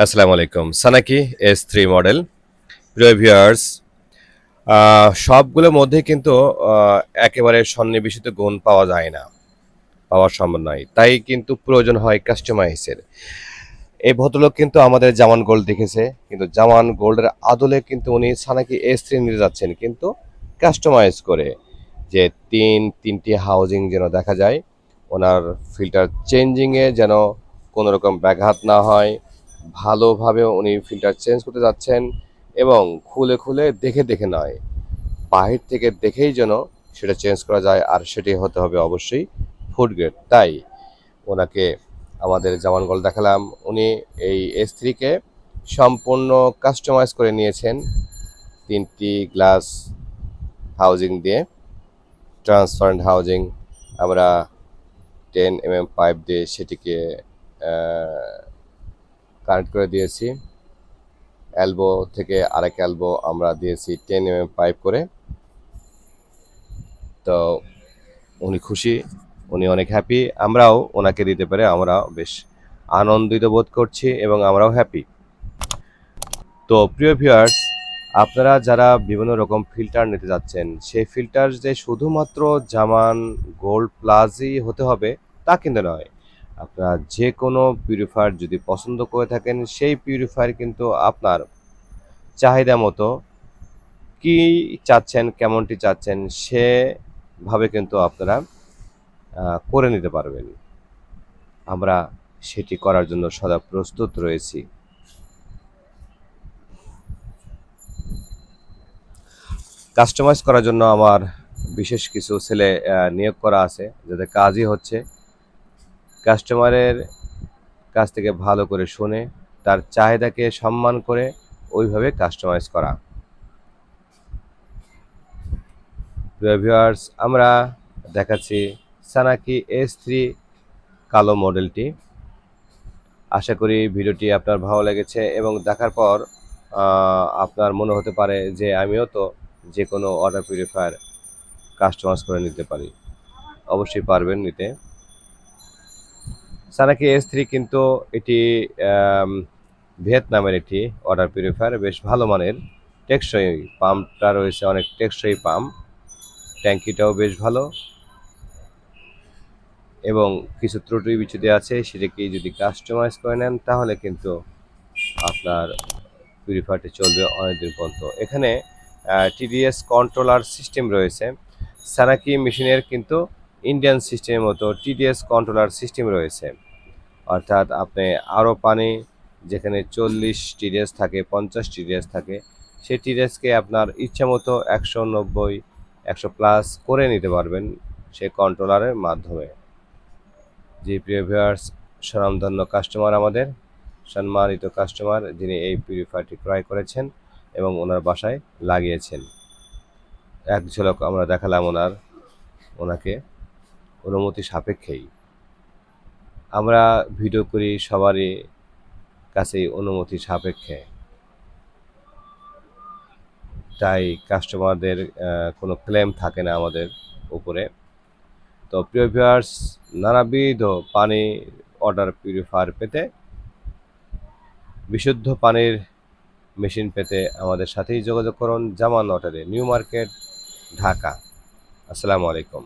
আসসালামু আলাইকুম। সানাকি S3 model. প্রিয় ভিউয়ার্স, সবগুলোর মধ্যে কিন্তু আ একেবারে সন্নিবেশিত গুণ পাওয়া যায় না, পাওয়া সম্ভব নয়। তাই কিন্তু প্রয়োজন হয় কাস্টমাইজের। এই ভদ্রলোক কিন্তু আমাদের জামান গোল্ড দেখেছে, কিন্তু জামান গোল্ডের আদলে কিন্তু উনি সানাকি S3 নিতে যাচ্ছেন, কিন্তু কাস্টমাইজ করে। যে ৩টি হাউজিং যেন দেখা যায়, ওনার ফিল্টার চেঞ্জিংয়ে যেন কোনো রকম ব্যাঘাত না হয়, ভালোভাবে উনি ফিল্টার চেঞ্জ করতে যাচ্ছেন এবং খুলে, খুলে দেখে, দেখে নয়, বাহির থেকে দেখেই যেন সেটা চেঞ্জ করা যায়, আর সেটি হতে হবে অবশ্যই ফুড গ্রেড। তাই ওনাকে আমাদের জামান গোল্ড দেখালাম। উনি এই S3 কে সম্পূর্ণ কাস্টমাইজ করে নিয়েছেন ৩টি গ্লাস হাউজিং দিয়ে। ট্রান্সপারেন্ট হাউজিং আমরা 10 পাইপ দিয়ে সেটিকে কানেক্ট করে দিয়েছি। এলবো থেকে আরেক এলবো আমরা দিয়েছি 10 পাইপ করে। তো উনি খুশি, উনি অনেক হ্যাপি। আমরাও ওনাকে দিতে পেরে আমরা বেশ আনন্দিত বোধ করছি এবং আমরাও হ্যাপি। তো প্রিয় ভিউয়ার্স, আপনারা যারা বিভিন্ন রকম ফিল্টার নিতে যাচ্ছেন, সেই ফিল্টার যে শুধুমাত্র জামান গোল্ড প্লাসই হতে হবে তা কিন্তু নয়। আপনারা যে কোনো পিউরিফায়ার যদি পছন্দ করে থাকেন, সেই পিউরিফায়ার কিন্তু আপনার চাহিদা মতো কি চাচ্ছেন, কেমনটি চাচ্ছেন সেভাবে কিন্তু আপনারা করে নিতে পারবেন। আমরা সেটি করার জন্য সদা প্রস্তুত রয়েছি। কাস্টমাইজ করার জন্য আমার বিশেষ কিছু ছেলে নিয়োগ করা আছে, যাদের কাজই হচ্ছে কাস্টমারের কাছ থেকে ভালো করে শুনে তার চাহিদাকে সম্মান করে ওইভাবে কাস্টমাইজ করা। প্রিয় ভিউয়ার্স, আমরা দেখাচ্ছি সানাকি S3 কালো মডেলটি। আশা করি ভিডিওটি আপনার ভালো লেগেছে এবং দেখার পর আপনার মনে হতে পারে যে আমিও তো যে কোনো ওয়াটার পিউরিফায়ার কাস্টমাইজ করে নিতে পারি। অবশ্যই পারবেন নিতে। সানাকি S3 কিন্তু এটি আম ভিয়েতনামের একটি ওয়াটার পিউরিফায়ার, বেশ ভালো মানের, টেকসই। পাম্পটা রয়েছে অনেক টেকসই পাম্প। ট্যাঙ্কিটাও বেশ ভালো এবং কিছু ত্রুটি বিচ্যুতি আছে, সেটাকে যদি কাস্টমাইজ করে নেন তাহলে কিন্তু আপনার পিউরিফায়ারটি চলবে অনেকদিন পর্যন্ত। এখানে TDS কন্ট্রোলার সিস্টেম রয়েছে। সানাকি মেশিনের কিন্তু ইন্ডিয়ান সিস্টেমের মতো TDS কন্ট্রোলার সিস্টেম রয়েছে। অর্থাৎ আপনি আরও পানি, যেখানে 40 TDS থাকে, 50 TDS থাকে, সেই TDSকে আপনার ইচ্ছামতো 190, 100 প্লাস করে নিতে পারবেন সেই কন্ট্রোলারের মাধ্যমে। জি প্রিয় ভিউয়ার্স, স্বনামধন্য কাস্টমার আমাদের, সম্মানিত কাস্টমার যিনি এই পিউরিফায়ারটি ক্রয় করেছেন এবং ওনার বাসায় লাগিয়েছেন। এক ঝলক আমরা দেখালাম ওনাকে অনুমতি সাপেক্ষেই। আমরা ভিডিও করি সবারই কাছেই অনুমতি সাপেক্ষে। তাই কাস্টমারদের কোনো ক্লেম থাকে না আমাদের উপরে। তো প্রিয় ভিউয়ার্স, নানাবিধ পানি ওয়াটার পিউরিফায়ার পেতে, বিশুদ্ধ পানির মেশিন পেতে আমাদের সাথেই যোগাযোগ করুন জামান ওয়াটারে, নিউ মার্কেট, ঢাকা। আসসালামু আলাইকুম।